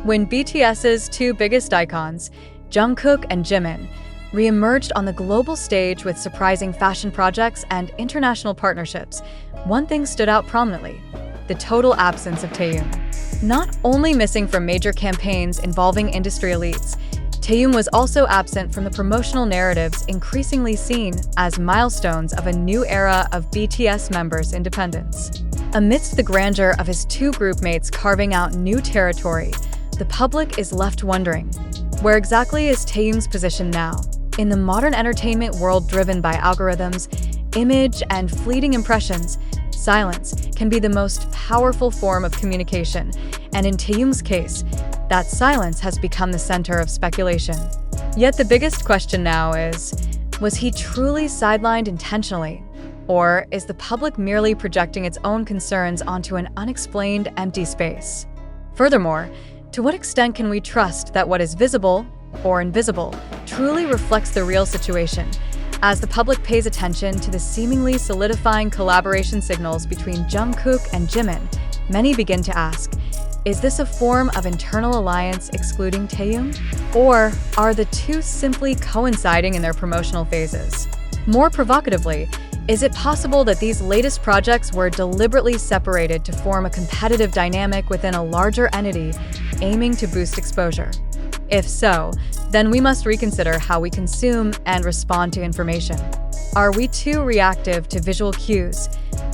when BTS's two biggest icons, Jungkook and Jimin, re-emerged on the global stage with surprising fashion projects and international partnerships, one thing stood out prominently: the total absence of Taehyung. Not only missing from major campaigns involving industry elites, Taehyung was also absent from the promotional narratives increasingly seen as milestones of a new era of BTS members' independence. Amidst the grandeur of his two groupmates carving out new territory, the public is left wondering, where exactly is Taehyung's position now? In the modern entertainment world driven by algorithms, image, and fleeting impressions, silence can be the most powerful form of communication, and in Taehyung's case, that silence has become the center of speculation. Yet the biggest question now is, was he truly sidelined intentionally? Or is the public merely projecting its own concerns onto an unexplained empty space? Furthermore, to what extent can we trust that what is visible or invisible truly reflects the real situation? As the public pays attention to the seemingly solidifying collaboration signals between Jungkook and Jimin, many begin to ask, is this a form of internal alliance excluding Taehyung? Or are the two simply coinciding in their promotional phases? More provocatively, is it possible that these latest projects were deliberately separated to form a competitive dynamic within a larger entity aiming to boost exposure? If so, then we must reconsider how we consume and respond to information. Are we too reactive to visual cues,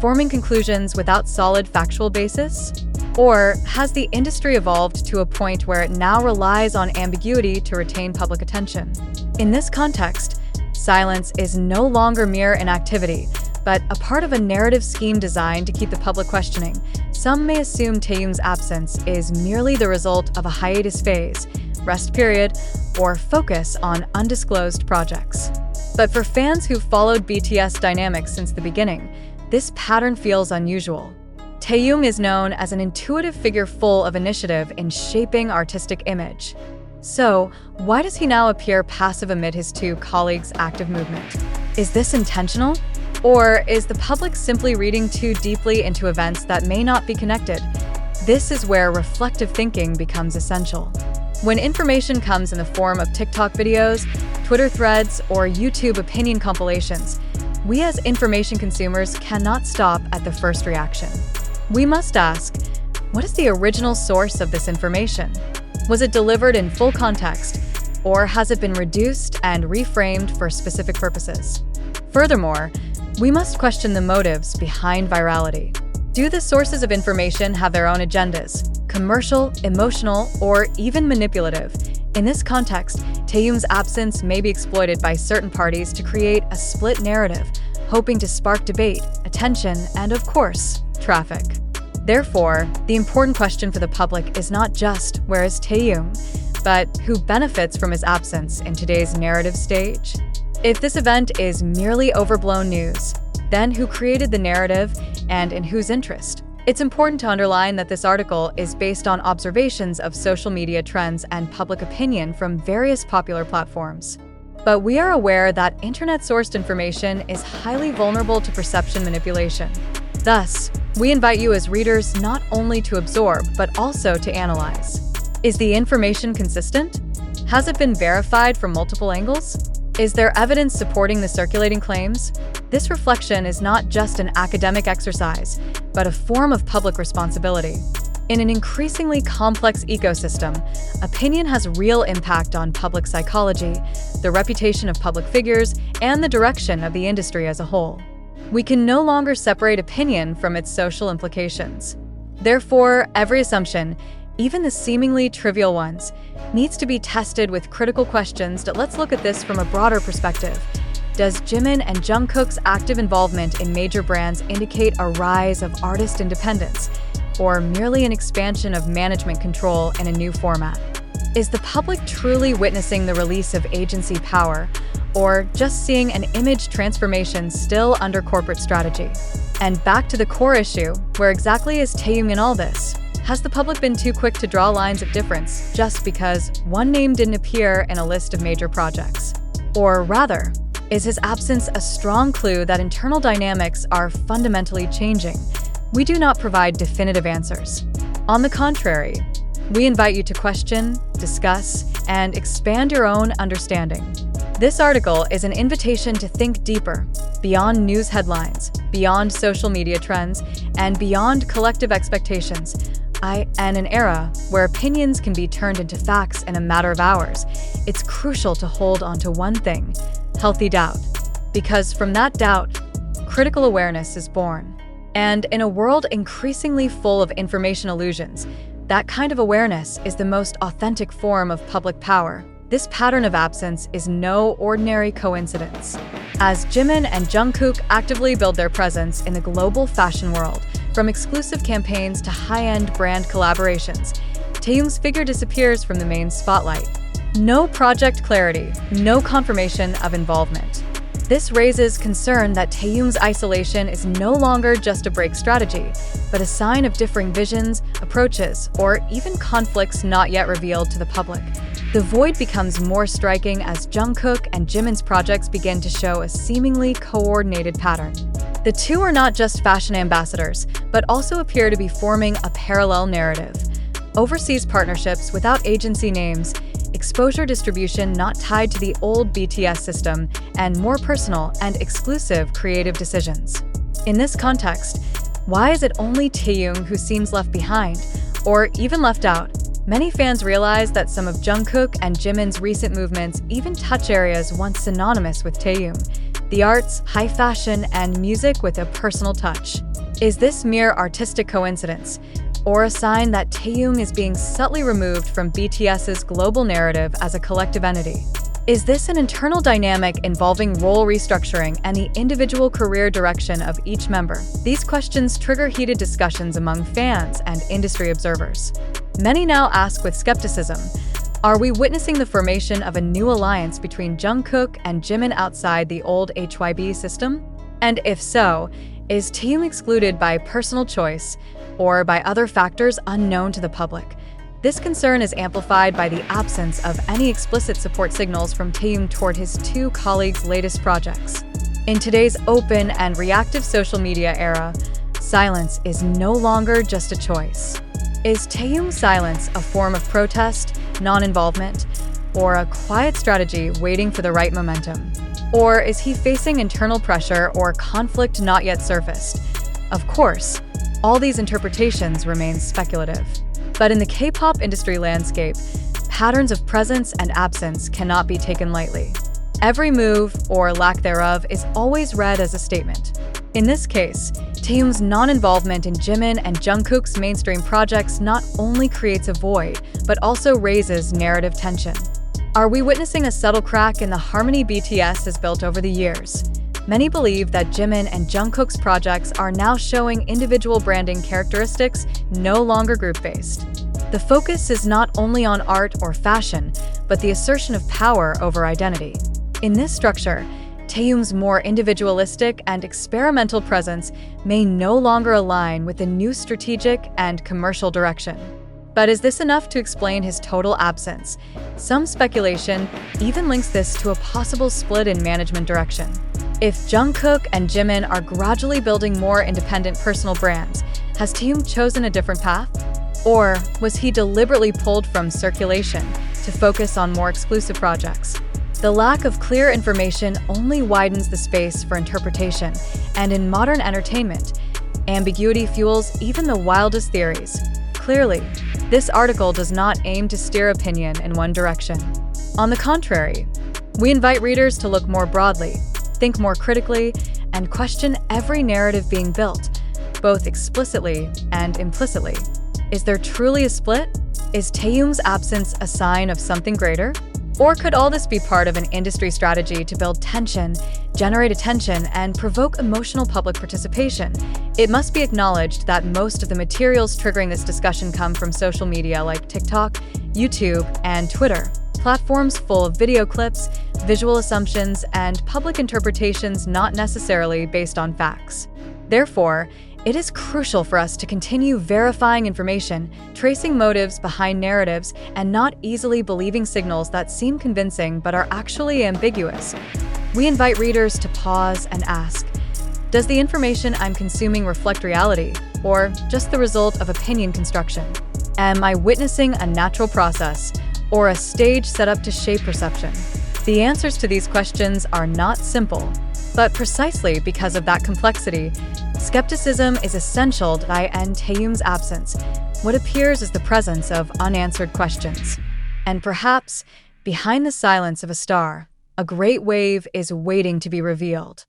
forming conclusions without solid factual basis? Or has the industry evolved to a point where it now relies on ambiguity to retain public attention? In this context, silence is no longer mere inactivity, but a part of a narrative scheme designed to keep the public questioning. Some may assume Taehyung's absence is merely the result of a hiatus phase, rest period, or focus on undisclosed projects. But for fans who've followed BTS dynamics since the beginning, this pattern feels unusual. Taehyung is known as an intuitive figure full of initiative in shaping artistic image. So, why does he now appear passive amid his two colleagues' active movement? Is this intentional? Or is the public simply reading too deeply into events that may not be connected? This is where reflective thinking becomes essential. When information comes in the form of TikTok videos, Twitter threads, or YouTube opinion compilations, we as information consumers cannot stop at the first reaction. We must ask, what is the original source of this information? Was it delivered in full context, or has it been reduced and reframed for specific purposes? Furthermore, we must question the motives behind virality. Do the sources of information have their own agendas, commercial, emotional, or even manipulative? In this context, Taehyung's absence may be exploited by certain parties to create a split narrative, hoping to spark debate, attention, and of course, traffic. Therefore, the important question for the public is not just where is Taehyung, but who benefits from his absence in today's narrative stage? If this event is merely overblown news, then who created the narrative and in whose interest? It's important to underline that this article is based on observations of social media trends and public opinion from various popular platforms. But we are aware that internet-sourced information is highly vulnerable to perception manipulation. Thus, we invite you as readers not only to absorb, but also to analyze. Is the information consistent? Has it been verified from multiple angles? Is there evidence supporting the circulating claims? This reflection is not just an academic exercise, but a form of public responsibility. In an increasingly complex ecosystem, opinion has real impact on public psychology, the reputation of public figures, and the direction of the industry as a whole. We can no longer separate opinion from its social implications. Therefore, every assumption, even the seemingly trivial ones, needs to be tested with critical questions. Let's look at this from a broader perspective. Does Jimin and Jungkook's active involvement in major brands indicate a rise of artist independence, or merely an expansion of management control in a new format? Is the public truly witnessing the release of agency power, or just seeing an image transformation still under corporate strategy? And back to the core issue, where exactly is Taehyung in all this? Has the public been too quick to draw lines of difference just because one name didn't appear in a list of major projects? Or rather, is his absence a strong clue that internal dynamics are fundamentally changing? We do not provide definitive answers. On the contrary, We invite you to question, discuss, and expand your own understanding. This article is an invitation to think deeper, beyond news headlines, beyond social media trends, and beyond collective expectations. In an era where opinions can be turned into facts in a matter of hours, it's crucial to hold onto one thing: healthy doubt. Because from that doubt, critical awareness is born. And in a world increasingly full of information illusions, that kind of awareness is the most authentic form of public power. This pattern of absence is no ordinary coincidence. As Jimin and Jungkook actively build their presence in the global fashion world, from exclusive campaigns to high-end brand collaborations, Taehyung's figure disappears from the main spotlight. No project clarity, no confirmation of involvement. This raises concern that Taehyung's isolation is no longer just a break strategy, but a sign of differing visions, approaches, or even conflicts not yet revealed to the public. The void becomes more striking as Jungkook and Jimin's projects begin to show a seemingly coordinated pattern. The two are not just fashion ambassadors, but also appear to be forming a parallel narrative. Overseas partnerships without agency names, exposure distribution not tied to the old BTS system, and more personal and exclusive creative decisions. In this context, why is it only Taehyung who seems left behind, or even left out? Many fans realize that some of Jungkook and Jimin's recent movements even touch areas once synonymous with Taehyung: the arts, high fashion, and music with a personal touch. Is this mere artistic coincidence, or a sign that Taehyung is being subtly removed from BTS's global narrative as a collective entity? Is this an internal dynamic involving role restructuring and the individual career direction of each member? These questions trigger heated discussions among fans and industry observers. Many now ask with skepticism, are we witnessing the formation of a new alliance between Jungkook and Jimin outside the old HYB system? And if so, is Taehyung excluded by personal choice or by other factors unknown to the public? This concern is amplified by the absence of any explicit support signals from Taehyung toward his two colleagues' latest projects. In today's open and reactive social media era, silence is no longer just a choice. Is Taehyung's silence a form of protest, non-involvement, or a quiet strategy waiting for the right momentum? Or is he facing internal pressure or conflict not yet surfaced? Of course, all these interpretations remain speculative. But in the K-pop industry landscape, patterns of presence and absence cannot be taken lightly. Every move, or lack thereof, is always read as a statement. In this case, Taehyung's non-involvement in Jimin and Jungkook's mainstream projects not only creates a void, but also raises narrative tension. Are we witnessing a subtle crack in the harmony BTS has built over the years? Many believe that Jimin and Jungkook's projects are now showing individual branding characteristics, no longer group-based. The focus is not only on art or fashion, but the assertion of power over identity. In this structure, Taehyung's more individualistic and experimental presence may no longer align with the new strategic and commercial direction. But is this enough to explain his total absence? Some speculation even links this to a possible split in management direction. If Jungkook and Jimin are gradually building more independent personal brands, has Taehyung chosen a different path? Or was he deliberately pulled from circulation to focus on more exclusive projects? The lack of clear information only widens the space for interpretation, and in modern entertainment, ambiguity fuels even the wildest theories. Clearly, this article does not aim to steer opinion in one direction. On the contrary, we invite readers to look more broadly, think more critically, and question every narrative being built, both explicitly and implicitly. Is there truly a split? Is Taehyung's absence a sign of something greater? Or could all this be part of an industry strategy to build tension, generate attention, and provoke emotional public participation? It must be acknowledged that most of the materials triggering this discussion come from social media like TikTok, YouTube, and Twitter, platforms full of video clips, visual assumptions, and public interpretations not necessarily based on facts. Therefore, it is crucial for us to continue verifying information, tracing motives behind narratives, and not easily believing signals that seem convincing but are actually ambiguous. We invite readers to pause and ask, does the information I'm consuming reflect reality, or just the result of opinion construction? Am I witnessing a natural process or a stage set up to shape perception? The answers to these questions are not simple, but precisely because of that complexity, skepticism is essential to end Taehyung's absence, what appears as the presence of unanswered questions. And perhaps, behind the silence of a star, a great wave is waiting to be revealed.